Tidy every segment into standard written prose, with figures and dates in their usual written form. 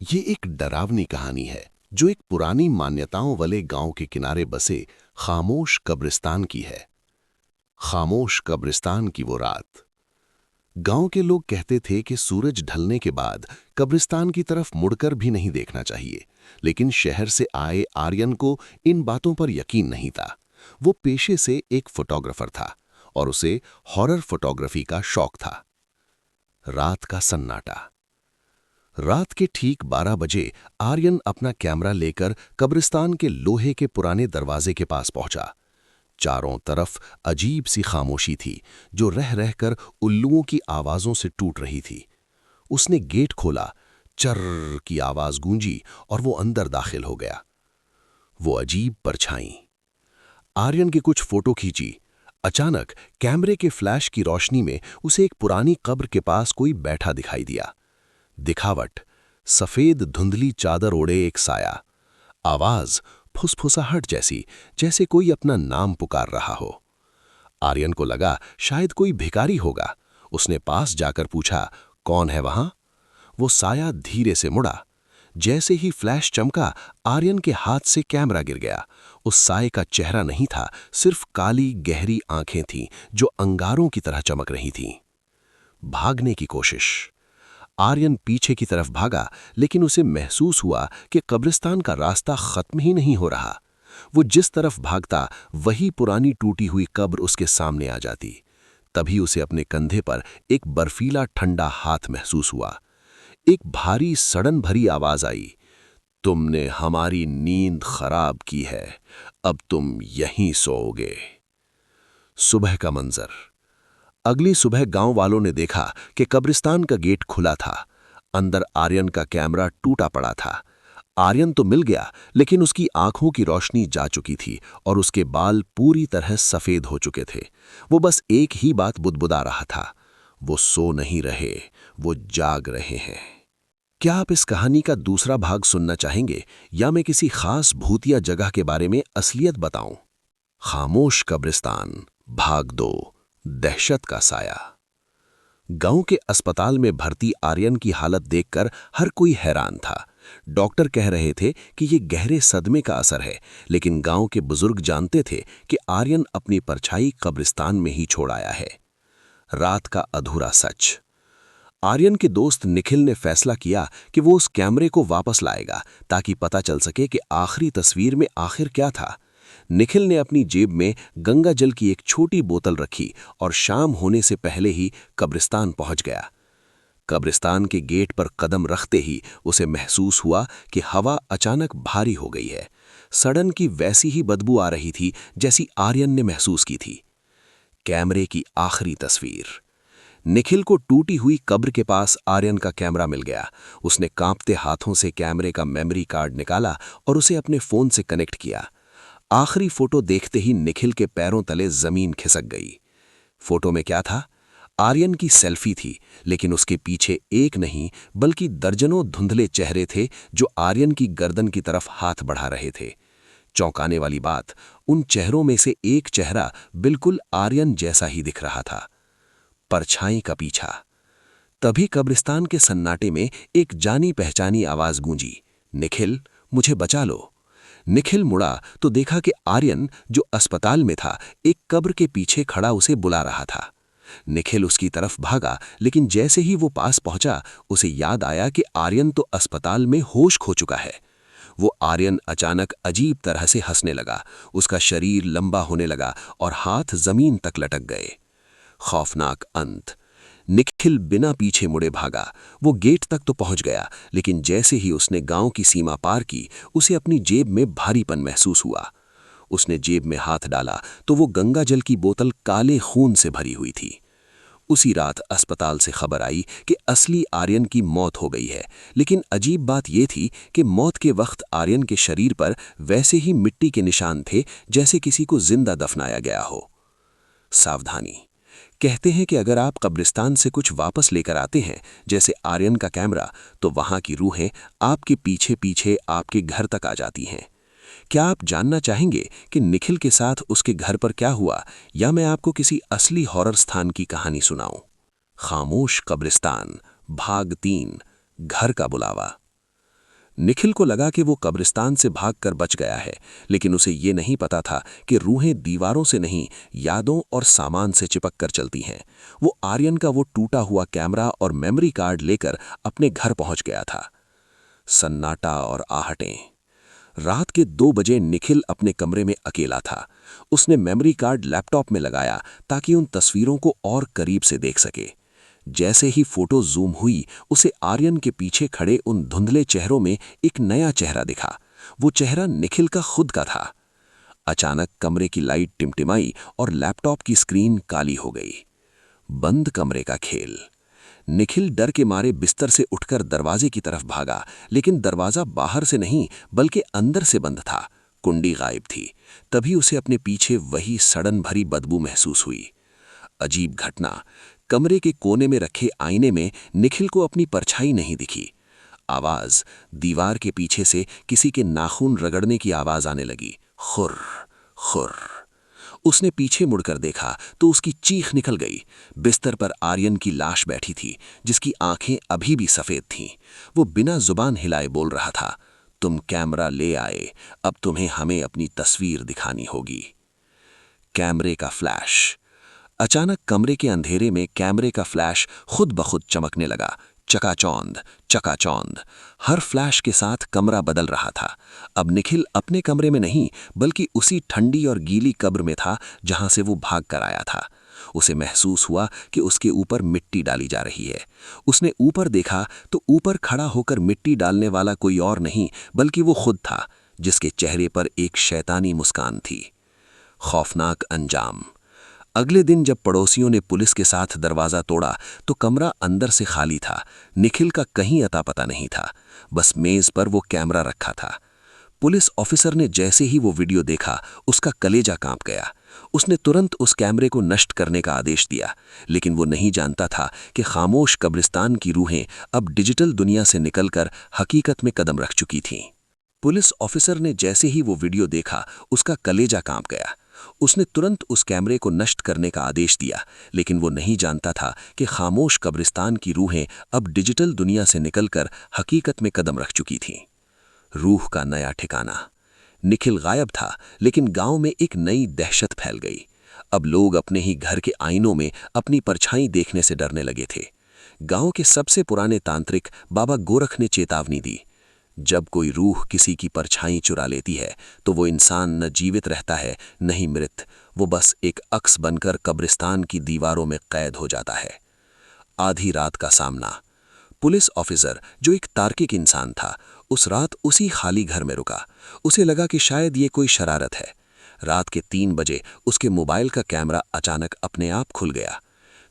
ये एक डरावनी कहानी है जो एक पुरानी मान्यताओं वाले गांव के किनारे बसे खामोश कब्रिस्तान की है। खामोश कब्रिस्तान की वो रात। गांव के लोग कहते थे कि सूरज ढलने के बाद कब्रिस्तान की तरफ मुड़कर भी नहीं देखना चाहिए, लेकिन शहर से आए आर्यन को इन बातों पर यकीन नहीं था। वो पेशे से एक फोटोग्राफर था और उसे हॉरर फोटोग्राफी का शौक था। रात का सन्नाटा। रात के ठीक 12 बजे आर्यन अपना कैमरा लेकर कब्रिस्तान के लोहे के पुराने दरवाजे के पास पहुंचा। चारों तरफ अजीब सी खामोशी थी जो रह रहकर उल्लुओं की आवाजों से टूट रही थी। उसने गेट खोला, चर्र की आवाज गूंजी और वो अंदर दाखिल हो गया। वो अजीब परछाई। आर्यन की कुछ फोटो खींची। अचानक कैमरे के फ्लैश की रोशनी में उसे एक पुरानी कब्र के पास कोई बैठा दिखाई दिया। दिखावट, सफेद धुंधली चादर ओढ़े एक साया। आवाज फुसफुसाहट जैसी, जैसे कोई अपना नाम पुकार रहा हो। आर्यन को लगा शायद कोई भिखारी होगा। उसने पास जाकर पूछा, कौन है वहां? वो साया धीरे से मुड़ा। जैसे ही फ्लैश चमका, आर्यन के हाथ से कैमरा गिर गया। उस साये का चेहरा नहीं था, सिर्फ काली गहरी आंखें थीं जो अंगारों की तरह चमक रही थीं। भागने की कोशिश। आर्यन पीछे की तरफ भागा, लेकिन उसे महसूस हुआ कि कब्रिस्तान का रास्ता खत्म ही नहीं हो रहा। वो जिस तरफ भागता वही पुरानी टूटी हुई कब्र उसके सामने आ जाती। तभी उसे अपने कंधे पर एक बर्फीला ठंडा हाथ महसूस हुआ। एक भारी सड़न भरी आवाज आई, तुमने हमारी नींद खराब की है, अब तुम यहीं सोओगे। सुबह का मंजर। अगली सुबह गांव वालों ने देखा कि कब्रिस्तान का गेट खुला था। अंदर आर्यन का कैमरा टूटा पड़ा था। आर्यन तो मिल गया, लेकिन उसकी आंखों की रोशनी जा चुकी थी और उसके बाल पूरी तरह सफेद हो चुके थे। वो बस एक ही बात बुदबुदा रहा था, वो सो नहीं रहे, वो जाग रहे हैं। क्या आप इस कहानी का दूसरा भाग सुनना चाहेंगे या मैं किसी खास भूतिया जगह के बारे में असलियत बताऊं? खामोश कब्रिस्तान भाग 2, दहशत का साया। गांव के अस्पताल में भर्ती आर्यन की हालत देखकर हर कोई हैरान था। डॉक्टर कह रहे थे कि ये गहरे सदमे का असर है, लेकिन गांव के बुजुर्ग जानते थे कि आर्यन अपनी परछाई कब्रिस्तान में ही छोड़ आया है। रात का अधूरा सच। आर्यन के दोस्त निखिल ने फैसला किया कि वो उस कैमरे को वापस लाएगा ताकि पता चल सके कि आखिरी तस्वीर में आखिर क्या था। निखिल ने अपनी जेब में गंगा जल की एक छोटी बोतल रखी और शाम होने से पहले ही कब्रिस्तान पहुंच गया। कब्रिस्तान के गेट पर कदम रखते ही उसे महसूस हुआ कि हवा अचानक भारी हो गई है। सड़न की वैसी ही बदबू आ रही थी जैसी आर्यन ने महसूस की थी। कैमरे की आखिरी तस्वीर। निखिल को टूटी हुई कब्र के पास आर्यन का कैमरा मिल गया। उसने कांपते हाथों से कैमरे का मेमोरी कार्ड निकाला और उसे अपने फोन से कनेक्ट किया। आखिरी फोटो देखते ही निखिल के पैरों तले जमीन खिसक गई। फोटो में क्या था? आर्यन की सेल्फी थी, लेकिन उसके पीछे एक नहीं बल्कि दर्जनों धुंधले चेहरे थे जो आर्यन की गर्दन की तरफ हाथ बढ़ा रहे थे। चौंकाने वाली बात, उन चेहरों में से एक चेहरा बिल्कुल आर्यन जैसा ही दिख रहा था। परछाई का पीछा। तभी कब्रिस्तान के सन्नाटे में एक जानी पहचानी आवाज गूंजी, निखिल, मुझे बचा लो। निखिल मुड़ा तो देखा कि आर्यन, जो अस्पताल में था, एक कब्र के पीछे खड़ा उसे बुला रहा था। निखिल उसकी तरफ भागा, लेकिन जैसे ही वो पास पहुंचा, उसे याद आया कि आर्यन तो अस्पताल में होश खो चुका है। वो आर्यन अचानक अजीब तरह से हंसने लगा। उसका शरीर लंबा होने लगा और हाथ जमीन तक लटक गए। खौफनाक अंत। निखिल बिना पीछे मुड़े भागा। वो गेट तक तो पहुंच गया, लेकिन जैसे ही उसने गांव की सीमा पार की, उसे अपनी जेब में भारीपन महसूस हुआ। उसने जेब में हाथ डाला तो वो गंगा जल की बोतल काले खून से भरी हुई थी। उसी रात अस्पताल से खबर आई कि असली आर्यन की मौत हो गई है, लेकिन अजीब बात यह थी कि मौत के वक्त आर्यन के शरीर पर वैसे ही मिट्टी के निशान थे जैसे किसी को जिंदा दफनाया गया हो। सावधानी। कहते हैं कि अगर आप कब्रिस्तान से कुछ वापस लेकर आते हैं, जैसे आर्यन का कैमरा, तो वहां की रूहें आपके पीछे पीछे आपके घर तक आ जाती हैं। क्या आप जानना चाहेंगे कि निखिल के साथ उसके घर पर क्या हुआ, या मैं आपको किसी असली हॉरर स्थान की कहानी सुनाऊं? खामोश कब्रिस्तान भाग 3, घर का बुलावा। निखिल को लगा कि वो कब्रिस्तान से भागकर बच गया है, लेकिन उसे ये नहीं पता था कि रूहें दीवारों से नहीं, यादों और सामान से चिपक कर चलती हैं। वो आर्यन का वो टूटा हुआ कैमरा और मेमोरी कार्ड लेकर अपने घर पहुंच गया था। सन्नाटा और आहटें। रात के 2 बजे निखिल अपने कमरे में अकेला था। उसने मेमोरी कार्ड लैपटॉप में लगाया ताकि उन तस्वीरों को और करीब से देख सके। जैसे ही फोटो जूम हुई, उसे आर्यन के पीछे खड़े उन धुंधले चेहरों में एक नया चेहरा दिखा। वो चेहरा निखिल का खुद का था। अचानक कमरे की लाइट टिमटिमाई और लैपटॉप की स्क्रीन काली हो गई। बंद कमरे का खेल। निखिल डर के मारे बिस्तर से उठकर दरवाजे की तरफ भागा, लेकिन दरवाजा बाहर से नहीं बल्कि अंदर से बंद था। कुंडी गायब थी। तभी उसे अपने पीछे वही सड़न भरी बदबू महसूस हुई। अजीब घटना। कमरे के कोने में रखे आईने में निखिल को अपनी परछाई नहीं दिखी। आवाज। दीवार के पीछे से किसी के नाखून रगड़ने की आवाज आने लगी। खुर खुर। उसने पीछे मुड़कर देखा तो उसकी चीख निकल गई। बिस्तर पर आर्यन की लाश बैठी थी, जिसकी आंखें अभी भी सफेद थीं। वो बिना जुबान हिलाए बोल रहा था, तुम कैमरा ले आए, अब तुम्हें हमें अपनी तस्वीर दिखानी होगी। कैमरे का फ्लैश। अचानक कमरे के अंधेरे में कैमरे का फ्लैश खुद ब खुद चमकने लगा। चकाचौंध चकाचौंध। हर फ्लैश के साथ कमरा बदल रहा था। अब निखिल अपने कमरे में नहीं बल्कि उसी ठंडी और गीली कब्र में था जहां से वो भाग कर आया था। उसे महसूस हुआ कि उसके ऊपर मिट्टी डाली जा रही है। उसने ऊपर देखा तो ऊपर खड़ा होकर मिट्टी डालने वाला कोई और नहीं बल्कि वो खुद था, जिसके चेहरे पर एक शैतानी मुस्कान थी। खौफनाक अंजाम। अगले दिन जब पड़ोसियों ने पुलिस के साथ दरवाजा तोड़ा तो कमरा अंदर से खाली था। निखिल का कहीं अता पता नहीं था। बस मेज पर वो कैमरा रखा था। पुलिस ऑफिसर ने जैसे ही वो वीडियो देखा, उसका कलेजा कांप गया। उसने तुरंत उस कैमरे को नष्ट करने का आदेश दिया, लेकिन वो नहीं जानता था कि खामोश कब्रिस्तान की रूहें अब डिजिटल दुनिया से निकलकर हकीकत में कदम रख चुकी थीं। पुलिस ऑफिसर ने जैसे ही वो वीडियो देखा, उसका कलेजा कांप गया। उसने तुरंत उस कैमरे को नष्ट करने का आदेश दिया, लेकिन वो नहीं जानता था कि खामोश कब्रिस्तान की रूहें अब डिजिटल दुनिया से निकलकर हकीकत में कदम रख चुकी थीं। रूह का नया ठिकाना। निखिल गायब था, लेकिन गांव में एक नई दहशत फैल गई। अब लोग अपने ही घर के आईनों में अपनी परछाई देखने से डरने लगे थे। गांव के सबसे पुराने तांत्रिक बाबा गोरख ने चेतावनी दी, जब कोई रूह किसी की परछाई चुरा लेती है तो वो इंसान न जीवित रहता है न ही मृत। वो बस एक अक्स बनकर कब्रिस्तान की दीवारों में कैद हो जाता है। आधी रात का सामना। पुलिस ऑफिसर, जो एक तार्किक इंसान था, उस रात उसी खाली घर में रुका। उसे लगा कि शायद ये कोई शरारत है। रात के 3 बजे उसके मोबाइल का कैमरा अचानक अपने आप खुल गया।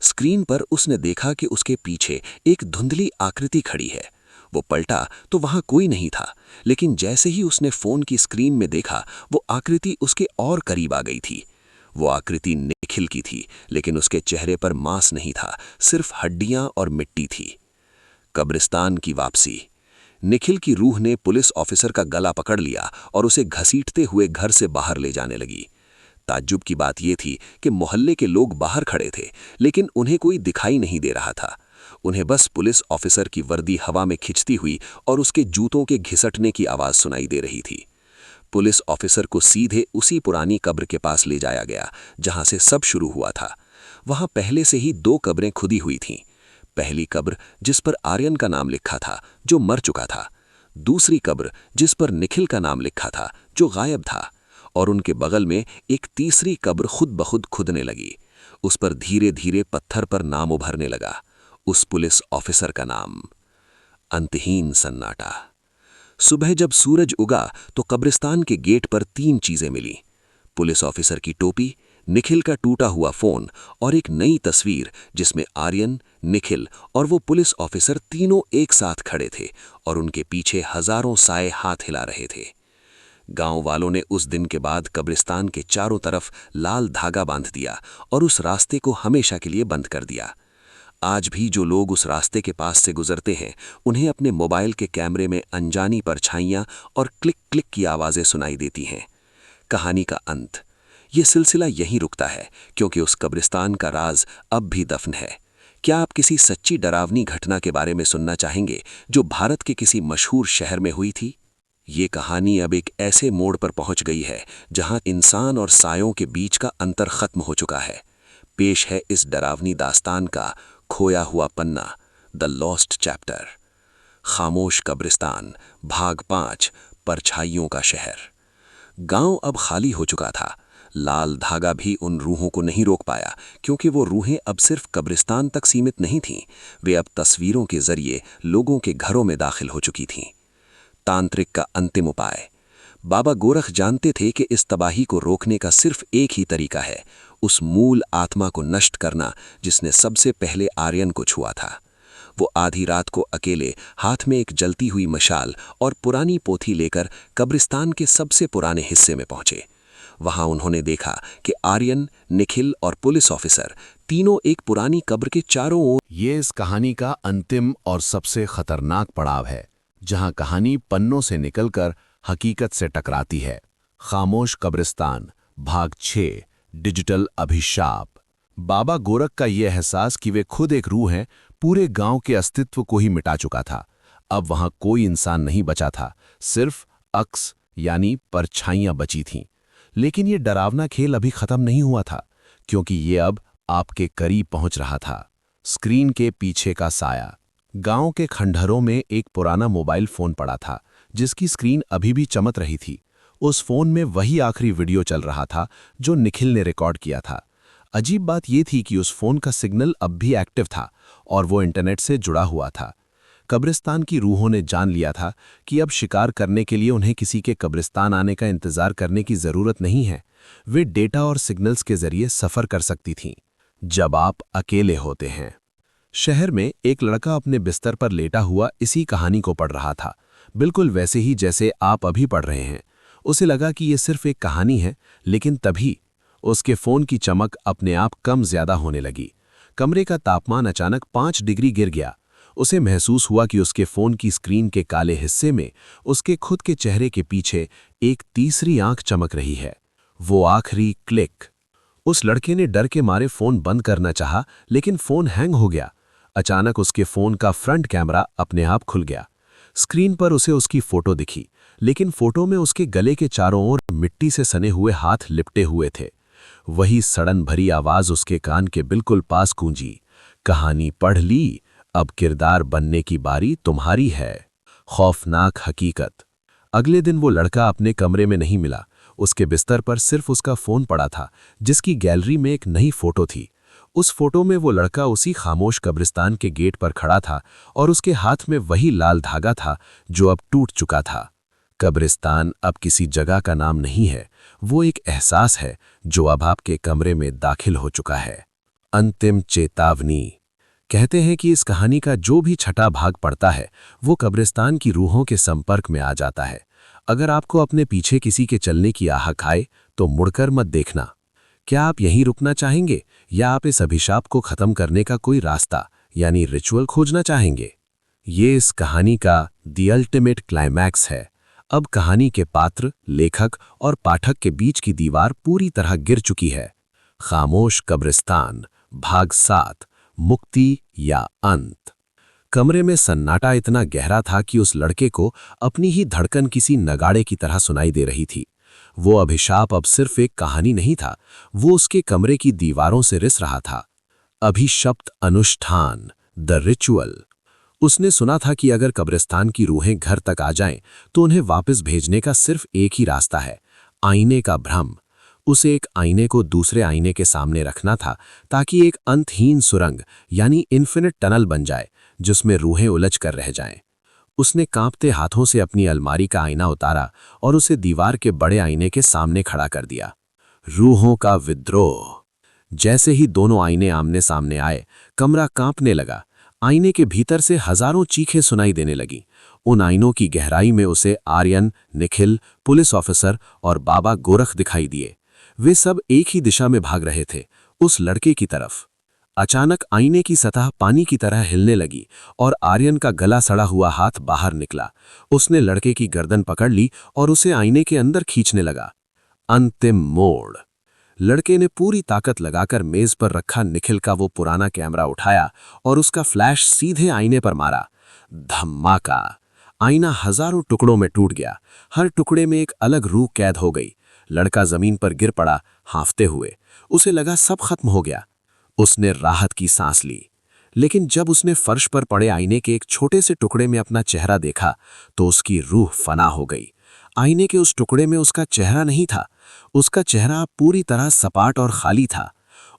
स्क्रीन पर उसने देखा कि उसके पीछे एक धुंधली आकृति खड़ी है। वो पलटा तो वहां कोई नहीं था, लेकिन जैसे ही उसने फोन की स्क्रीन में देखा, वो आकृति उसके और करीब आ गई थी। वो आकृति निखिल की थी, लेकिन उसके चेहरे पर मांस नहीं था, सिर्फ हड्डियां और मिट्टी थी। कब्रिस्तान की वापसी। निखिल की रूह ने पुलिस ऑफिसर का गला पकड़ लिया और उसे घसीटते हुए घर से बाहर ले जाने लगी। ताज्जुब की बात यह थी कि मोहल्ले के लोग बाहर खड़े थे, लेकिन उन्हें कोई दिखाई नहीं दे रहा था। उन्हें बस पुलिस ऑफिसर की वर्दी हवा में खिंचती हुई और उसके जूतों के घिसटने की आवाज सुनाई दे रही थी। पुलिस ऑफिसर को सीधे उसी पुरानी कब्र के पास ले जाया गया जहां से सब शुरू हुआ था। वहां पहले से ही 2 कब्रें खुदी हुई थीं। पहली कब्र जिस पर आर्यन का नाम लिखा था, जो मर चुका था। दूसरी कब्र जिस पर निखिल का नाम लिखा था, जो गायब था। और उनके बगल में एक तीसरी कब्र खुद ब खुद खुदने लगी। उस पर धीरे धीरे पत्थर पर नाम उभरने लगा, उस पुलिस ऑफिसर का नाम। अंतहीन सन्नाटा। सुबह जब सूरज उगा तो कब्रिस्तान के गेट पर 3 चीजें मिली। पुलिस ऑफिसर की टोपी, निखिल का टूटा हुआ फोन और एक नई तस्वीर जिसमें आर्यन, निखिल और वो पुलिस ऑफिसर तीनों एक साथ खड़े थे और उनके पीछे हजारों साए हाथ हिला रहे थे। गांव वालों ने उस दिन के बाद कब्रिस्तान के चारों तरफ लाल धागा बांध दिया और उस रास्ते को हमेशा के लिए बंद कर दिया। आज भी जो लोग उस रास्ते के पास से गुजरते हैं, उन्हें अपने मोबाइल के कैमरे में अनजानी परछाइयां और क्लिक क्लिक की आवाजें सुनाई देती हैं। कहानी का अंत। ये सिलसिला यहीं रुकता है, क्योंकि उस कब्रिस्तान का राज अब भी दफन है। क्या आप किसी सच्ची डरावनी घटना के बारे में सुनना चाहेंगे जो भारत के किसी मशहूर शहर में हुई थी? ये कहानी अब एक ऐसे मोड़ पर पहुंच गई है जहां इंसान और सायों के बीच का अंतर खत्म हो चुका है। पेश है इस डरावनी दास्तान का खोया हुआ पन्ना, द लॉस्ट चैप्टर। खामोश कब्रिस्तान, भाग 5, परछाइयों का शहर। गांव अब खाली हो चुका था। लाल धागा भी उन रूहों को नहीं रोक पाया, क्योंकि वो रूहें अब सिर्फ कब्रिस्तान तक सीमित नहीं थीं। वे अब तस्वीरों के जरिए लोगों के घरों में दाखिल हो चुकी थीं। तांत्रिक का अंतिम उपाय। बाबा गोरख जानते थे कि इस तबाही को रोकने का सिर्फ एक ही तरीका है, उस मूल आत्मा को नष्ट करना जिसने सबसे पहले आर्यन को छुआ था। वो आधी रात को अकेले हाथ में एक जलती हुई मशाल और पुरानी पोथी लेकर कब्रिस्तान के सबसे पुराने हिस्से में पहुंचे। वहां उन्होंने देखा कि आर्यन, निखिल और पुलिस ऑफिसर तीनों एक पुरानी कब्र के चारों ओर। ये इस कहानी का अंतिम और सबसे खतरनाक पड़ाव है, जहां कहानी पन्नों से निकलकर हकीकत से टकराती है। खामोश कब्रिस्तान, भाग 6, डिजिटल अभिशाप। बाबा गोरख का यह एहसास कि वे खुद एक रूह हैं, पूरे गांव के अस्तित्व को ही मिटा चुका था। अब वहां कोई इंसान नहीं बचा था, सिर्फ अक्स यानी परछाइयां बची थीं। लेकिन ये डरावना खेल अभी खत्म नहीं हुआ था, क्योंकि ये अब आपके करीब पहुंच रहा था। स्क्रीन के पीछे का साया। गांव के खंडहरों में एक पुराना मोबाइल फोन पड़ा था, जिसकी स्क्रीन अभी भी चमक रही थी। उस फोन में वही आखिरी वीडियो चल रहा था जो निखिल ने रिकॉर्ड किया था। अजीब बात यह थी कि उस फोन का सिग्नल अब भी एक्टिव था और वो इंटरनेट से जुड़ा हुआ था। कब्रिस्तान की रूहों ने जान लिया था कि अब शिकार करने के लिए उन्हें किसी के कब्रिस्तान आने का इंतजार करने की जरूरत नहीं है। वे डेटा और सिग्नल्स के जरिए सफर कर सकती थीं। जब आप अकेले होते हैं। शहर में एक लड़का अपने बिस्तर पर लेटा हुआ इसी कहानी को पढ़ रहा था, बिल्कुल वैसे ही जैसे आप अभी पढ़ रहे हैं। उसे लगा कि यह सिर्फ एक कहानी है, लेकिन तभी उसके फोन की चमक अपने आप कम ज्यादा होने लगी। कमरे का तापमान अचानक 5 डिग्री गिर गया। उसे महसूस हुआ कि उसके फोन की स्क्रीन के काले हिस्से में उसके खुद के चेहरे के पीछे एक तीसरी आंख चमक रही है। वो आखिरी क्लिक। उस लड़के ने डर के मारे फोन बंद करना चाहा, लेकिन फोन हैंग हो गया। अचानक उसके फोन का फ्रंट कैमरा अपने आप खुल गया। स्क्रीन पर उसे उसकी फोटो दिखी, लेकिन फोटो में उसके गले के चारों ओर मिट्टी से सने हुए हाथ लिपटे हुए थे। वही सड़न भरी आवाज उसके कान के बिल्कुल पास गूंजी, कहानी पढ़ ली, अब किरदार बनने की बारी तुम्हारी है। खौफनाक हकीकत। अगले दिन वो लड़का अपने कमरे में नहीं मिला। उसके बिस्तर पर सिर्फ उसका फोन पड़ा था, जिसकी गैलरी में एक नई फोटो थी। उस फोटो में वो लड़का उसी खामोश कब्रिस्तान के गेट पर खड़ा था और उसके हाथ में वही लाल धागा था जो अब टूट चुका था। कब्रिस्तान अब किसी जगह का नाम नहीं है, वो एक एहसास है जो अब आपके कमरे में दाखिल हो चुका है। अंतिम चेतावनी। कहते हैं कि इस कहानी का जो भी छठा भाग पड़ता है, वो कब्रिस्तान की रूहों के संपर्क में आ जाता है। अगर आपको अपने पीछे किसी के चलने की आहट आए, तो मुड़कर मत देखना। क्या आप यहीं रुकना चाहेंगे, या आप इस अभिशाप को खत्म करने का कोई रास्ता यानी रिचुअल खोजना चाहेंगे? ये इस कहानी का द अल्टीमेट क्लाइमैक्स है। अब कहानी के पात्र, लेखक और पाठक के बीच की दीवार पूरी तरह गिर चुकी है। खामोश कब्रिस्तान, भाग 7, मुक्ति या अंत। कमरे में सन्नाटा इतना गहरा था कि उस लड़के को अपनी ही धड़कन किसी नगाड़े की तरह सुनाई दे रही थी। वो अभिशाप अब सिर्फ एक कहानी नहीं था, वो उसके कमरे की दीवारों से रिस रहा था। अभिशप्त अनुष्ठान, द रिचुअल। उसने सुना था कि अगर कब्रिस्तान की रूहें घर तक आ जाएं, तो उन्हें वापस भेजने का सिर्फ एक ही रास्ता है, आईने का भ्रम। उसे एक आईने को दूसरे आईने के सामने रखना था, ताकि एक अंतहीन सुरंग यानी इन्फिनिट टनल बन जाए, जिसमें रूहें उलझ कर रह जाएं। उसने कांपते हाथों से अपनी अलमारी का आईना उतारा और उसे दीवार के बड़े आईने के सामने खड़ा कर दिया। रूहों का विद्रोह। जैसे ही दोनों आईने आमने सामने आए, कमरा कांपने लगा। आईने के भीतर से हजारों चीखें सुनाई देने लगी। उन आईनों की गहराई में उसे आर्यन, निखिल, पुलिस ऑफिसर और बाबा गोरख दिखाई दिए। वे सब एक ही दिशा में भाग रहे थे, उस लड़के की तरफ। अचानक आईने की सतह पानी की तरह हिलने लगी और आर्यन का गला सड़ा हुआ हाथ बाहर निकला। उसने लड़के की गर्दन पकड़ ली और उसे आईने के अंदर खींचने लगा। अंतिम मोड़। लड़के ने पूरी ताकत लगाकर मेज पर रखा निखिल का वो पुराना कैमरा उठाया और उसका फ्लैश सीधे आईने पर मारा। धमाका! आईना हजारों टुकड़ों में टूट गया। हर टुकड़े में एक अलग रूह कैद हो गई। लड़का जमीन पर गिर पड़ा, हांफते हुए। उसे लगा सब खत्म हो गया। उसने राहत की सांस ली, लेकिन जब उसने फर्श पर पड़े आईने के एक छोटे से टुकड़े में अपना चेहरा देखा तो उसकी रूह फना हो गई। आईने के उस टुकड़े में उसका चेहरा नहीं था। उसका चेहरा पूरी तरह सपाट और खाली था।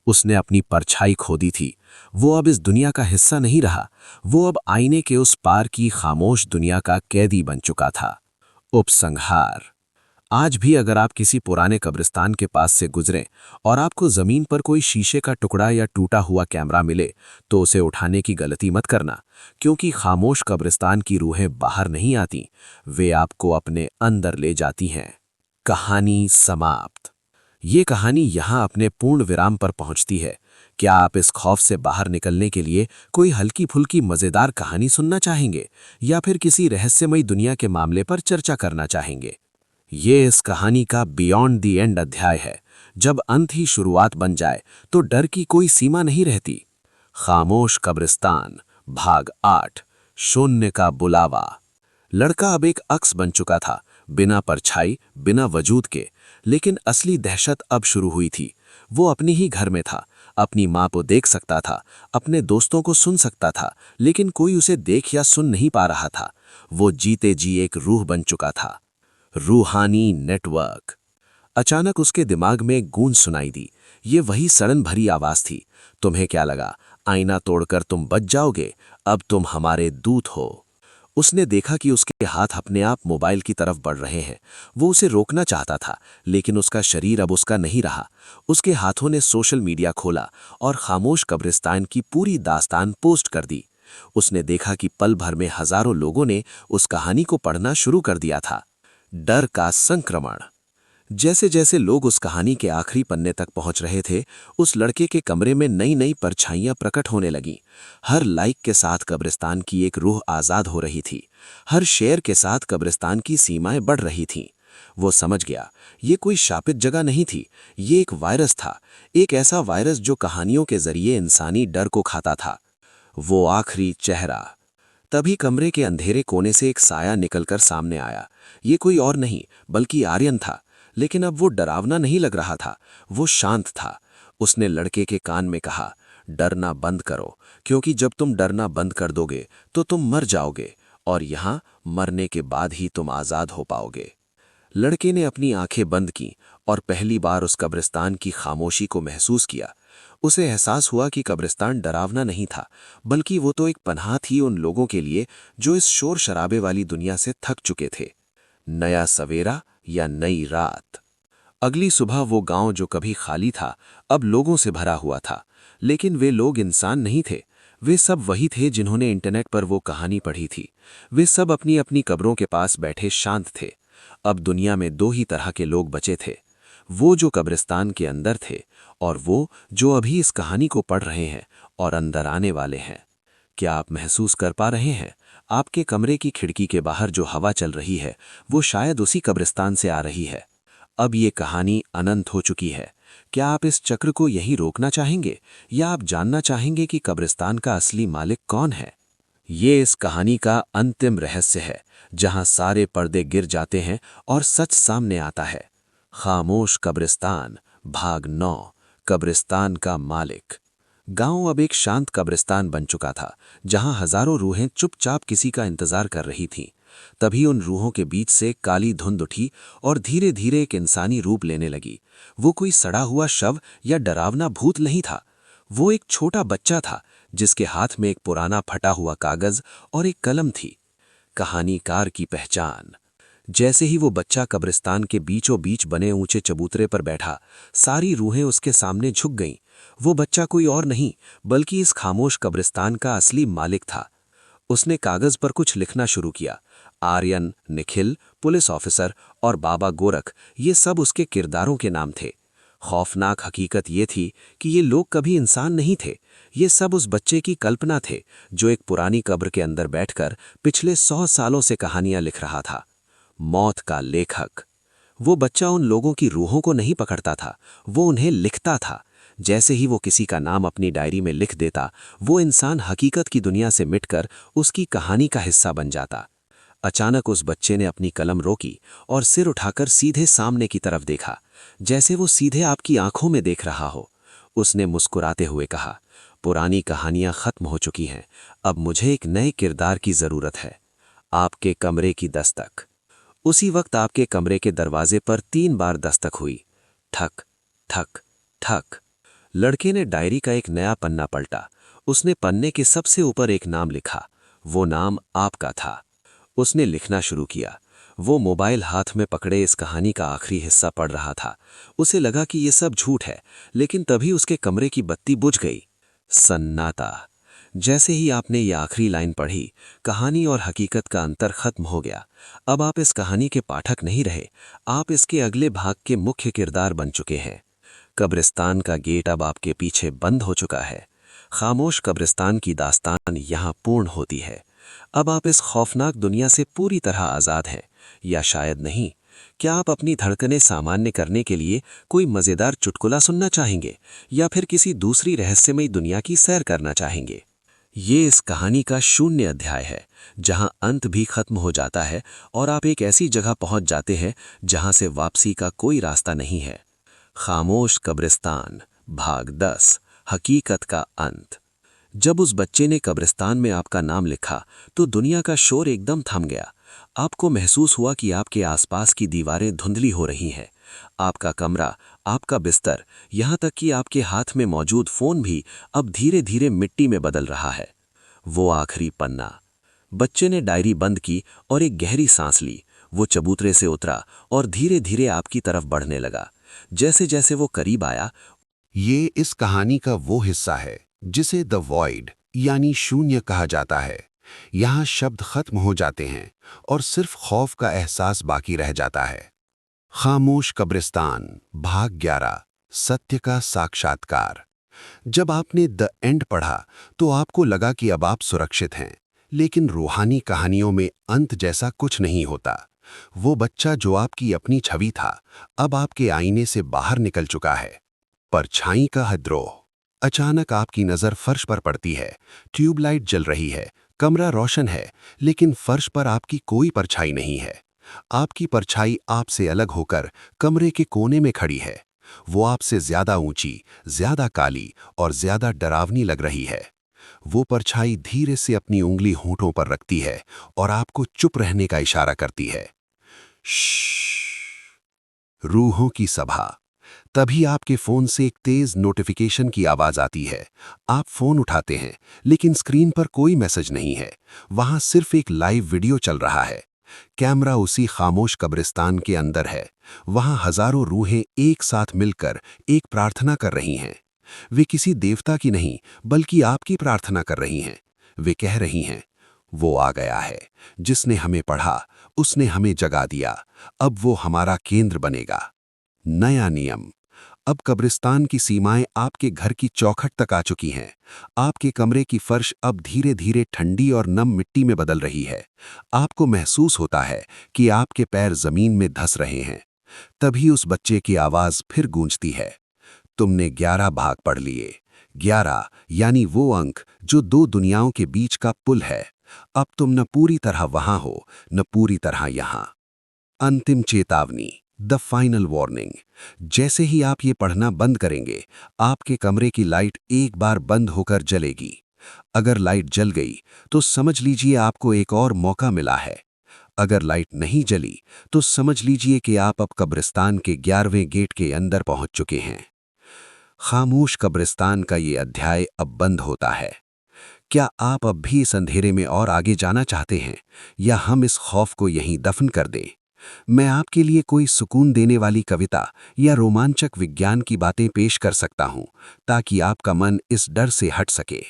उसने अपनी परछाई खो दी थी। वो अब इस दुनिया का हिस्सा नहीं रहा। वो अब आईने के उस पार की खामोश दुनिया का कैदी बन चुका था। उपसंहार। आज भी अगर आप किसी पुराने कब्रिस्तान के पास से गुजरें और आपको जमीन पर कोई शीशे का टुकड़ा या टूटा हुआ कैमरा मिले तो उसे उठाने की गलती मत करना, क्योंकि खामोश कब्रिस्तान की रूहें बाहर नहीं आती, वे आपको अपने अंदर ले जाती हैं। कहानी समाप्त। ये कहानी यहाँ अपने पूर्ण विराम पर पहुँचती है। क्या आप इस खौफ से बाहर निकलने के लिए कोई हल्की फुल्की मज़ेदार कहानी सुनना चाहेंगे, या फिर किसी रहस्यमयी दुनिया के मामले पर चर्चा करना चाहेंगे? ये इस कहानी का बियॉन्ड द एंड अध्याय है। जब अंत ही शुरुआत बन जाए तो डर की कोई सीमा नहीं रहती। खामोश कब्रिस्तान, भाग 8, शून्य का बुलावा। लड़का अब एक अक्स बन चुका था, बिना परछाई, बिना वजूद के। लेकिन असली दहशत अब शुरू हुई थी। वो अपने ही घर में था, अपनी माँ को देख सकता था, अपने दोस्तों को सुन सकता था, लेकिन कोई उसे देख या सुन नहीं पा रहा था। वो जीते जी एक रूह बन चुका था। रूहानी नेटवर्क। अचानक उसके दिमाग में एक गूंज सुनाई दी। ये वही सड़न भरी आवाज थी। तुम्हें क्या लगा, आईना तोड़कर तुम बच जाओगे? अब तुम हमारे दूत हो। उसने देखा कि उसके हाथ अपने आप मोबाइल की तरफ बढ़ रहे हैं। वो उसे रोकना चाहता था, लेकिन उसका शरीर अब उसका नहीं रहा। उसके हाथों ने सोशल मीडिया खोला और खामोश कब्रिस्तान की पूरी दास्तान पोस्ट कर दी। उसने देखा कि पल भर में हजारों लोगों ने उस कहानी को पढ़ना शुरू कर दिया था। डर का संक्रमण। जैसे जैसे लोग उस कहानी के आखिरी पन्ने तक पहुंच रहे थे, उस लड़के के कमरे में नई नई परछाइयां प्रकट होने लगीं। हर लाइक के साथ कब्रिस्तान की एक रूह आज़ाद हो रही थी। हर शेयर के साथ कब्रिस्तान की सीमाएं बढ़ रही थीं। वो समझ गया, ये कोई शापित जगह नहीं थी, ये एक वायरस था। एक ऐसा वायरस जो कहानियों के जरिए इंसानी डर को खाता था। वो आखिरी चेहरा। तभी कमरे के अंधेरे कोने से एक साया निकलकर सामने आया। ये कोई और नहीं बल्कि आर्यन था। लेकिन अब वो डरावना नहीं लग रहा था, वो शांत था। उसने लड़के के कान में कहा, डरना बंद करो, क्योंकि जब तुम डरना बंद कर दोगे तो तुम मर जाओगे, और यहाँ मरने के बाद ही तुम आज़ाद हो पाओगे। लड़के ने अपनी आंखें बंद की और पहली बार उस कब्रिस्तान की खामोशी को महसूस किया। उसे एहसास हुआ कि कब्रिस्तान डरावना नहीं था, बल्कि वो तो एक पनाह थी उन लोगों के लिए जो इस शोर शराबे वाली दुनिया से थक चुके थे। नया सवेरा या नई रात। अगली सुबह वो गांव जो कभी खाली था अब लोगों से भरा हुआ था। लेकिन वे लोग इंसान नहीं थे। वे सब वही थे जिन्होंने इंटरनेट पर वो कहानी पढ़ी थी। वे सब अपनी अपनी कब्रों के पास बैठे शांत थे। अब दुनिया में दो ही तरह के लोग बचे थे, वो जो कब्रिस्तान के अंदर थे और वो जो अभी इस कहानी को पढ़ रहे हैं और अंदर आने वाले हैं। क्या आप महसूस कर पा रहे हैं? आपके कमरे की खिड़की के बाहर जो हवा चल रही है वो शायद उसी कब्रिस्तान से आ रही है। अब ये कहानी अनंत हो चुकी है। क्या आप इस चक्र को यहीं रोकना चाहेंगे, या आप जानना चाहेंगे कि कब्रिस्तान का असली मालिक कौन है? ये इस कहानी का अंतिम रहस्य है, जहां सारे पर्दे गिर जाते हैं और सच सामने आता है। खामोश कब्रिस्तान, भाग 9, कब्रिस्तान का मालिक। गांव अब एक शांत कब्रिस्तान बन चुका था, जहां हजारों रूहें चुपचाप किसी का इंतजार कर रही थीं। तभी उन रूहों के बीच से काली धुंध उठी और धीरे धीरे एक इंसानी रूप लेने लगी। वो कोई सड़ा हुआ शव या डरावना भूत नहीं था। वो एक छोटा बच्चा था, जिसके हाथ में एक पुराना फटा हुआ कागज और एक कलम थी। कहानीकार की पहचान। जैसे ही वो बच्चा कब्रिस्तान के बीचों बीच बने ऊंचे चबूतरे पर बैठा, सारी रूहें उसके सामने झुक गईं। वो बच्चा कोई और नहीं बल्कि इस खामोश कब्रिस्तान का असली मालिक था। उसने कागज पर कुछ लिखना शुरू किया। आर्यन, निखिल, पुलिस ऑफिसर और बाबा गोरख, ये सब उसके किरदारों के नाम थे। खौफनाक हकीकत ये थी कि ये लोग कभी इंसान नहीं थे। ये सब उस बच्चे की कल्पना थे जो एक पुरानी कब्र के अंदर बैठकर पिछले 100 सालों से कहानियां लिख रहा था। मौत का लेखक। वो बच्चा उन लोगों की रूहों को नहीं पकड़ता था, वो उन्हें लिखता था। जैसे ही वो किसी का नाम अपनी डायरी में लिख देता, वो इंसान हकीकत की दुनिया से मिटकर उसकी कहानी का हिस्सा बन जाता। अचानक उस बच्चे ने अपनी कलम रोकी और सिर उठाकर सीधे सामने की तरफ देखा, जैसे वो सीधे आपकी आंखों में देख रहा हो। उसने मुस्कुराते हुए कहा, पुरानी कहानियां खत्म हो चुकी हैं, अब मुझे एक नए किरदार की जरूरत है। आपके कमरे की दस्तक। उसी वक्त आपके कमरे के दरवाजे पर 3 बार दस्तक हुई। ठक, ठक, ठक। लड़के ने डायरी का एक नया पन्ना पलटा। उसने पन्ने के सबसे ऊपर एक नाम लिखा। वो नाम आपका था। उसने लिखना शुरू किया। वो मोबाइल हाथ में पकड़े इस कहानी का आखिरी हिस्सा पढ़ रहा था। उसे लगा कि ये सब झूठ है, लेकिन तभी उसके कमरे की बत्ती बुझ गई। सन्नाटा। जैसे ही आपने ये आखिरी लाइन पढ़ी, कहानी और हकीकत का अंतर खत्म हो गया। अब आप इस कहानी के पाठक नहीं रहे, आप इसके अगले भाग के मुख्य किरदार बन चुके हैं। कब्रिस्तान का गेट अब आपके पीछे बंद हो चुका है। खामोश कब्रिस्तान की दास्तान यहाँ पूर्ण होती है। अब आप इस खौफनाक दुनिया से पूरी तरह आज़ाद हैं, या शायद नहीं। क्या आप अपनी धड़कनें सामान्य करने के लिए कोई मज़ेदार चुटकुला सुनना चाहेंगे, या फिर किसी दूसरी रहस्यमयी दुनिया की सैर करना चाहेंगे? ये इस कहानी का 0 अध्याय है, जहां अंत भी खत्म हो जाता है और आप एक ऐसी जगह पहुंच जाते हैं जहां से वापसी का कोई रास्ता नहीं है। खामोश कब्रिस्तान, भाग 10, हकीकत का अंत। जब उस बच्चे ने कब्रिस्तान में आपका नाम लिखा, तो दुनिया का शोर एकदम थम गया। आपको महसूस हुआ कि आपके आसपास की दीवारें धुंधली हो रही हैं। आपका कमरा, आपका बिस्तर, यहाँ तक कि आपके हाथ में मौजूद फोन भी अब धीरे धीरे मिट्टी में बदल रहा है। वो आखिरी पन्ना। बच्चे ने डायरी बंद की और एक गहरी सांस ली। वो चबूतरे से उतरा और धीरे धीरे आपकी तरफ बढ़ने लगा। जैसे जैसे वो करीब आया, ये इस कहानी का वो हिस्सा है जिसे द वॉइड यानी शून्य कहा जाता है। यहाँ शब्द खत्म हो जाते हैं और सिर्फ खौफ का एहसास बाकी रह जाता है। खामोश कब्रिस्तान, भाग 11, सत्य का साक्षात्कार। जब आपने द एंड पढ़ा तो आपको लगा कि अब आप सुरक्षित हैं, लेकिन रूहानी कहानियों में अंत जैसा कुछ नहीं होता। वो बच्चा जो आपकी अपनी छवि था, अब आपके आईने से बाहर निकल चुका है। परछाई का विद्रोह। अचानक आपकी नज़र फर्श पर पड़ती है। ट्यूबलाइट जल रही है, कमरा रोशन है, लेकिन फर्श पर आपकी कोई परछाई नहीं है। आपकी परछाई आपसे अलग होकर कमरे के कोने में खड़ी है। वो आपसे ज्यादा ऊंची, ज्यादा काली और ज्यादा डरावनी लग रही है। वो परछाई धीरे से अपनी उंगली होंठों पर रखती है और आपको चुप रहने का इशारा करती है। श्श्श। रूहों की सभा। तभी आपके फोन से एक तेज नोटिफिकेशन की आवाज आती है। आप फोन उठाते हैं, लेकिन स्क्रीन पर कोई मैसेज नहीं है। वहां सिर्फ एक लाइव वीडियो चल रहा है। कैमरा उसी खामोश कब्रिस्तान के अंदर है। वहां हजारों रूहें एक साथ मिलकर एक प्रार्थना कर रही हैं। वे किसी देवता की नहीं, बल्कि आपकी प्रार्थना कर रही हैं। वे कह रही हैं, वो आ गया है, जिसने हमें पढ़ा, उसने हमें जगा दिया, अब वो हमारा केंद्र बनेगा। नया नियम। अब कब्रिस्तान की सीमाएं आपके घर की चौखट तक आ चुकी हैं। आपके कमरे की फर्श अब धीरे धीरे ठंडी और नम मिट्टी में बदल रही है। आपको महसूस होता है कि आपके पैर जमीन में धंस रहे हैं। तभी उस बच्चे की आवाज फिर गूंजती है। तुमने 11 भाग पढ़ लिए। 11 यानी वो अंक जो 2 दुनियाओं के बीच का पुल है। अब तुम न पूरी तरह वहां हो, न पूरी तरह यहां। अंतिम चेतावनी, द फाइनल वार्निंग। जैसे ही आप ये पढ़ना बंद करेंगे, आपके कमरे की लाइट एक बार बंद होकर जलेगी। अगर लाइट जल गई तो समझ लीजिए आपको एक और मौका मिला है। अगर लाइट नहीं जली तो समझ लीजिए कि आप अब कब्रिस्तान के 11वें गेट के अंदर पहुंच चुके हैं। खामोश कब्रिस्तान का ये अध्याय अब बंद होता है। क्या आप अब भी इस अंधेरे में और आगे जाना चाहते हैं, या हम इस खौफ को यहीं दफन कर दें? मैं आपके लिए कोई सुकून देने वाली कविता या रोमांचक विज्ञान की बातें पेश कर सकता हूं, ताकि आपका मन इस डर से हट सके।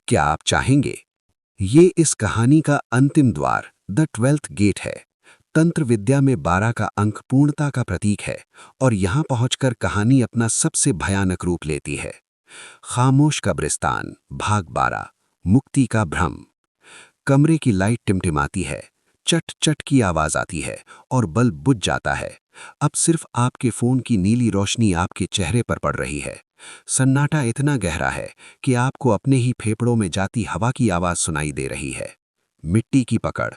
क्या आप चाहेंगे? ये इस कहानी का अंतिम द्वार, द 12th गेट है। तंत्र विद्या में 12 का अंक पूर्णता का प्रतीक है, और यहां पहुंचकर कहानी अपना सबसे भयानक रूप लेती है। खामोश कब्रिस्तान, भाग 12, मुक्ति का भ्रम। कमरे की लाइट टिमटिमाती है, चट चट की आवाज आती है और बल्ब बुझ जाता है। अब सिर्फ आपके फोन की नीली रोशनी आपके चेहरे पर पड़ रही है। सन्नाटा इतना गहरा है कि आपको अपने ही फेफड़ों में जाती हवा की आवाज सुनाई दे रही है। मिट्टी की पकड़।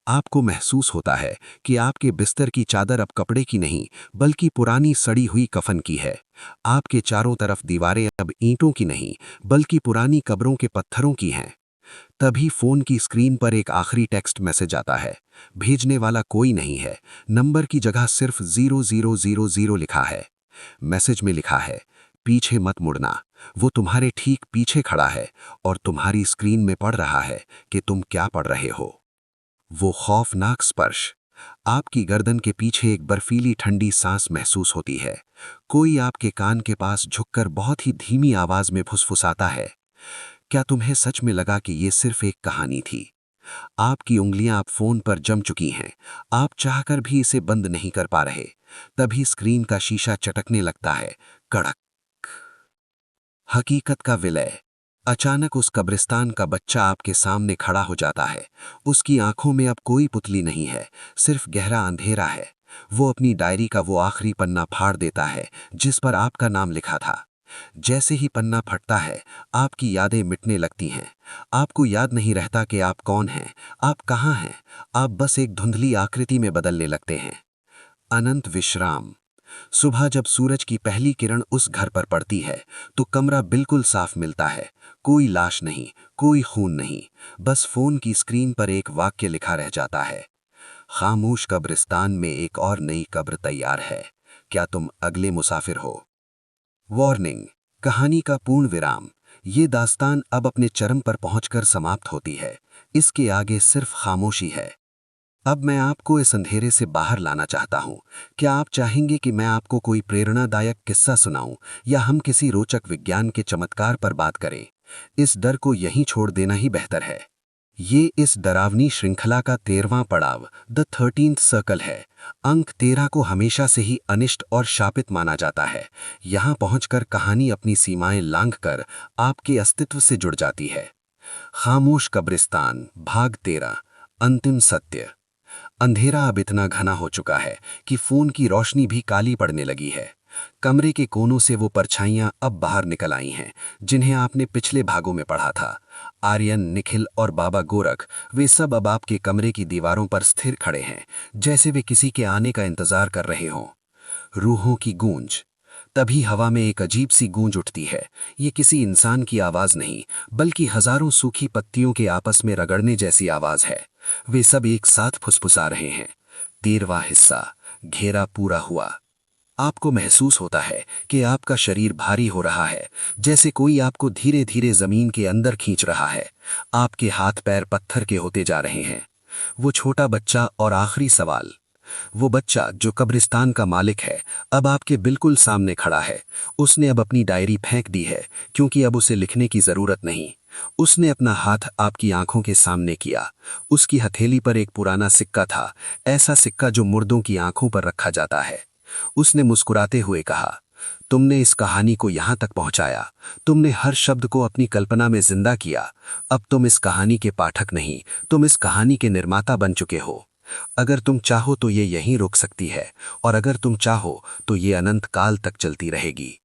आपको महसूस होता है कि आपके बिस्तर की चादर अब कपड़े की नहीं बल्कि पुरानी सड़ी हुई कफन की है। आपके चारों तरफ दीवारें अब ईंटों की नहीं बल्कि पुरानी कब्रों के पत्थरों की हैं। तभी फोन की स्क्रीन पर एक आखिरी टेक्स्ट मैसेज आता है। भेजने वाला कोई नहीं है, नंबर की जगह सिर्फ 0000 लिखा है। मैसेज में लिखा है, पीछे मत मुड़ना, वो तुम्हारे ठीक पीछे खड़ा है और तुम्हारी स्क्रीन में पढ़ रहा है कि तुम क्या पढ़ रहे हो। वो खौफनाक स्पर्श। आपकी गर्दन के पीछे एक बर्फीली ठंडी सांस महसूस होती है। कोई आपके कान के पास झुककर बहुत ही धीमी आवाज में फुसफुसाता है, क्या तुम्हें सच में लगा कि ये सिर्फ एक कहानी थी? आपकी उंगलियां अब फोन पर जम चुकी हैं। आप चाहकर भी इसे बंद नहीं कर पा रहे। तभी स्क्रीन का शीशा चटकने लगता है, कड़क। हकीकत का विलय। अचानक उस कब्रिस्तान का बच्चा आपके सामने खड़ा हो जाता है। उसकी आंखों में अब कोई पुतली नहीं है, सिर्फ गहरा अंधेरा है। वो अपनी डायरी का वो आखिरी पन्ना फाड़ देता है जिस पर आपका नाम लिखा था। जैसे ही पन्ना फटता है, आपकी यादें मिटने लगती हैं। आपको याद नहीं रहता कि आप कौन हैं, आप कहाँ हैं। आप बस एक धुंधली आकृति में बदलने लगते हैं। अनंत विश्राम। सुबह जब सूरज की पहली किरण उस घर पर पड़ती है तो कमरा बिल्कुल साफ मिलता है। कोई लाश नहीं, कोई खून नहीं, बस फोन की स्क्रीन पर एक वाक्य लिखा रह जाता है, खामोश कब्रिस्तान में एक और नई कब्र तैयार है, क्या तुम अगले मुसाफिर हो? वार्निंग। कहानी का पूर्ण विराम। ये दास्तान अब अपने चरम पर पहुंचकर समाप्त होती है। इसके आगे सिर्फ खामोशी है। अब मैं आपको इस अंधेरे से बाहर लाना चाहता हूं। क्या आप चाहेंगे कि मैं आपको कोई प्रेरणादायक किस्सा सुनाऊं या हम किसी रोचक विज्ञान के चमत्कार पर बात करें? इस डर को यहीं छोड़ देना ही बेहतर है। ये इस डरावनी श्रृंखला का 13वां पड़ाव, द 13th सर्कल है। अंक 13 को हमेशा से ही अनिष्ट और शापित माना जाता है। यहाँ पहुंचकर कहानी अपनी सीमाएं लांघकर आपके अस्तित्व से जुड़ जाती है। खामोश कब्रिस्तान, भाग 13, अंतिम सत्य। अंधेरा अब इतना घना हो चुका है कि फोन की रोशनी भी काली पड़ने लगी है। कमरे के कोनों से वो परछाइयां अब बाहर निकल आई हैं जिन्हें आपने पिछले भागों में पढ़ा था। आर्यन, निखिल और बाबा गोरख, वे सब अब आपके कमरे की दीवारों पर स्थिर खड़े हैं, जैसे वे किसी के आने का इंतजार कर रहे हों। रूहों की गूंज। तभी हवा में एक अजीब सी गूंज उठती है। ये किसी इंसान की आवाज नहीं बल्कि हजारों सूखी पत्तियों के आपस में रगड़ने जैसी आवाज है। वे सब एक साथ फुसफुसा रहे हैं। 13वां हिस्सा, घेरा पूरा हुआ। आपको महसूस होता है कि आपका शरीर भारी हो रहा है, जैसे कोई आपको धीरे धीरे जमीन के अंदर खींच रहा है। आपके हाथ पैर पत्थर के होते जा रहे हैं। वो छोटा बच्चा और आखिरी सवाल। वो बच्चा जो कब्रिस्तान का मालिक है, अब आपके बिल्कुल सामने खड़ा है। उसने अब अपनी डायरी फेंक दी है क्योंकि अब उसे लिखने की जरूरत नहीं। उसने अपना हाथ आपकी आंखों के सामने किया। उसकी हथेली पर एक पुराना सिक्का था, ऐसा सिक्का जो मुर्दों की आंखों पर रखा जाता है। उसने मुस्कुराते हुए कहा, तुमने इस कहानी को यहां तक पहुंचाया। तुमने हर शब्द को अपनी कल्पना में जिंदा किया। अब तुम इस कहानी के पाठक नहीं, तुम इस कहानी के निर्माता बन चुके हो। अगर तुम चाहो तो ये यहीं रुक सकती है, और अगर तुम चाहो तो ये अनंत काल तक चलती रहेगी।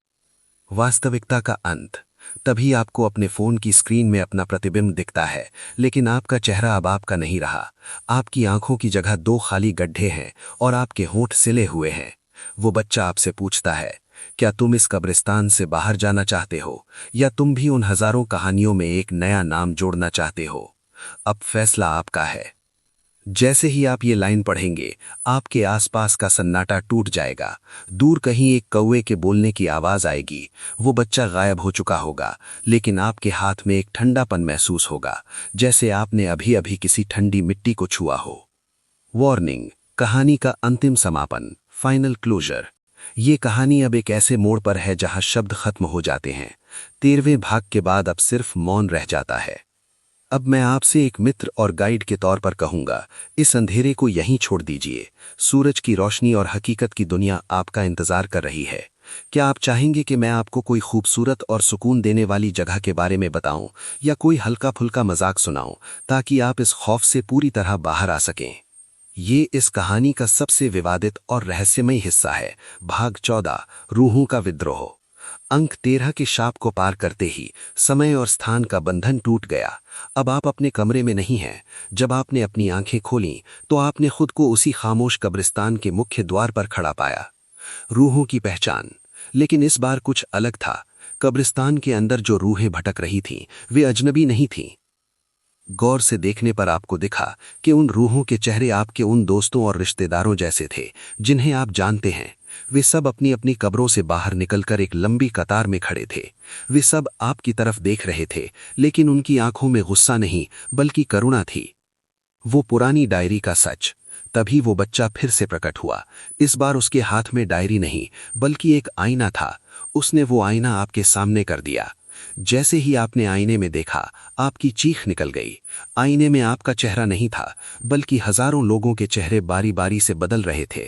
वास्तविकता का अंत। तभी आपको अपने फोन की स्क्रीन में अपना प्रतिबिंब दिखता है, लेकिन आपका चेहरा अब आपका नहीं रहा। आपकी आंखों की जगह 2 खाली गड्ढे हैं और आपके होंठ सिले हुए हैं। वो बच्चा आपसे पूछता है, क्या तुम इस कब्रिस्तान से बाहर जाना चाहते हो, या तुम भी उन हजारों कहानियों में एक नया नाम जोड़ना चाहते हो? अब फैसला आपका है। जैसे ही आप ये लाइन पढ़ेंगे, आपके आसपास का सन्नाटा टूट जाएगा। दूर कहीं एक कौवे के बोलने की आवाज आएगी। वो बच्चा गायब हो चुका होगा, लेकिन आपके हाथ में एक ठंडापन महसूस होगा, जैसे आपने अभी अभी किसी ठंडी मिट्टी को छुआ हो। वार्निंग। कहानी का अंतिम समापन, फाइनल क्लोजर। ये कहानी अब एक ऐसे मोड़ पर है जहां शब्द खत्म हो जाते हैं। 13वें भाग के बाद अब सिर्फ मौन रह जाता है। अब मैं आपसे एक मित्र और गाइड के तौर पर कहूंगा, इस अंधेरे को यहीं छोड़ दीजिए। सूरज की रोशनी और हकीकत की दुनिया आपका इंतजार कर रही है। क्या आप चाहेंगे कि मैं आपको कोई खूबसूरत और सुकून देने वाली जगह के बारे में बताऊं, या कोई हल्का फुल्का मजाक सुनाऊं, ताकि आप इस खौफ से पूरी तरह बाहर आ सकें? ये इस कहानी का सबसे विवादित और रहस्यमय हिस्सा है। भाग 14, रूहों का विद्रोह। अंक 13 के शाप को पार करते ही समय और स्थान का बंधन टूट गया। अब आप अपने कमरे में नहीं हैं। जब आपने अपनी आंखें खोलीं तो आपने खुद को उसी खामोश कब्रिस्तान के मुख्य द्वार पर खड़ा पाया। रूहों की पहचान, लेकिन इस बार कुछ अलग था। कब्रिस्तान के अंदर जो रूहें भटक रही थीं, वे अजनबी नहीं थीं। गौर से देखने पर आपको दिखा कि उन रूहों के चेहरे आपके उन दोस्तों और रिश्तेदारों जैसे थे जिन्हें आप जानते हैं। वे सब अपनी अपनी कब्रों से बाहर निकलकर एक लंबी कतार में खड़े थे। वे सब आपकी तरफ देख रहे थे, लेकिन उनकी आंखों में गुस्सा नहीं बल्कि करुणा थी। वो पुरानी डायरी का सच। तभी वो बच्चा फिर से प्रकट हुआ। इस बार उसके हाथ में डायरी नहीं बल्कि एक आईना था। उसने वो आईना आपके सामने कर दिया। जैसे ही आपने आईने में देखा, आपकी चीख निकल गई। आईने में आपका चेहरा नहीं था बल्कि हजारों लोगों के चेहरे बारी बारी से बदल रहे थे।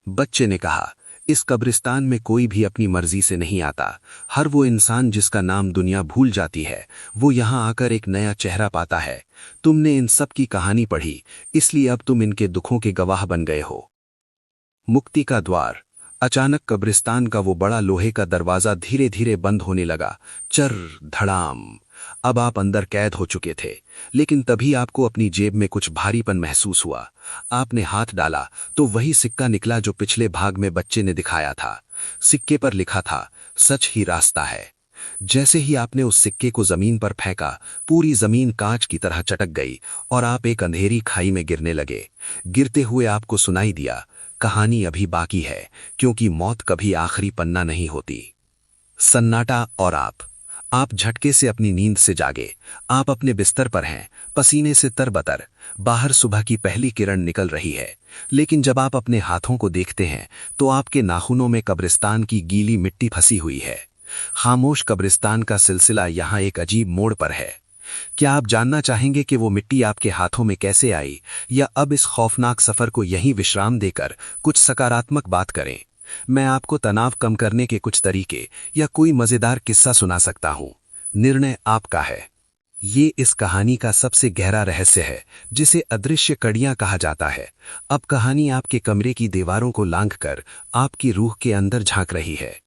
बच्चे ने कहा, इस कब्रिस्तान में कोई भी अपनी मर्जी से नहीं आता। हर वो इंसान जिसका नाम दुनिया भूल जाती है, वो यहाँ आकर एक नया चेहरा पाता है। तुमने इन सब की कहानी पढ़ी, इसलिए अब तुम इनके दुखों के गवाह बन गए हो। मुक्ति का द्वार। अचानक कब्रिस्तान का वो बड़ा लोहे का दरवाजा धीरे धीरे बंद होने लगा। चर धड़ाम। अब आप अंदर कैद हो चुके थे, लेकिन तभी आपको अपनी जेब में कुछ भारीपन महसूस हुआ। आपने हाथ डाला तो वही सिक्का निकला जो पिछले भाग में बच्चे ने दिखाया था। सिक्के पर लिखा था, सच ही रास्ता है। जैसे ही आपने उस सिक्के को जमीन पर फेंका, पूरी जमीन कांच की तरह चटक गई और आप एक अंधेरी खाई में गिरने लगे। गिरते हुए आपको सुनाई दिया, कहानी अभी बाकी है, क्योंकि मौत कभी आखिरी पन्ना नहीं होती। सन्नाटा और आप झटके से अपनी नींद से जागे। आप अपने बिस्तर पर हैं, पसीने से तरबतर। बाहर सुबह की पहली किरण निकल रही है, लेकिन जब आप अपने हाथों को देखते हैं तो आपके नाखूनों में कब्रिस्तान की गीली मिट्टी फंसी हुई है। खामोश कब्रिस्तान का सिलसिला यहाँ एक अजीब मोड़ पर है। क्या आप जानना चाहेंगे कि वो मिट्टी आपके हाथों में कैसे आई, या अब इस खौफनाक सफर को यहीं विश्राम देकर कुछ सकारात्मक बात करें? मैं आपको तनाव कम करने के कुछ तरीके या कोई मजेदार किस्सा सुना सकता हूं। निर्णय आपका है। ये इस कहानी का सबसे गहरा रहस्य है, जिसे अदृश्य कड़ियां कहा जाता है। अब कहानी आपके कमरे की दीवारों को लांघकर आपकी रूह के अंदर झांक रही है।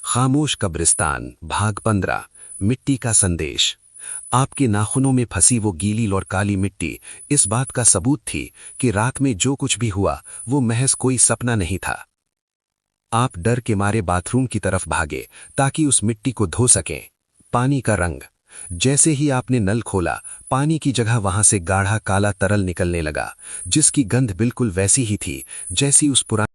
खामोश कब्रिस्तान, भाग 15, मिट्टी का संदेश। आपके नाखूनों में फंसी वो गीली और काली मिट्टी इस बात का सबूत थी कि रात में जो कुछ भी हुआ वो महज कोई सपना नहीं था। आप डर के मारे बाथरूम की तरफ भागे ताकि उस मिट्टी को धो सकें। पानी का रंग। जैसे ही आपने नल खोला, पानी की जगह वहां से गाढ़ा काला तरल निकलने लगा, जिसकी गंध बिल्कुल वैसी ही थी जैसी उस पुरानी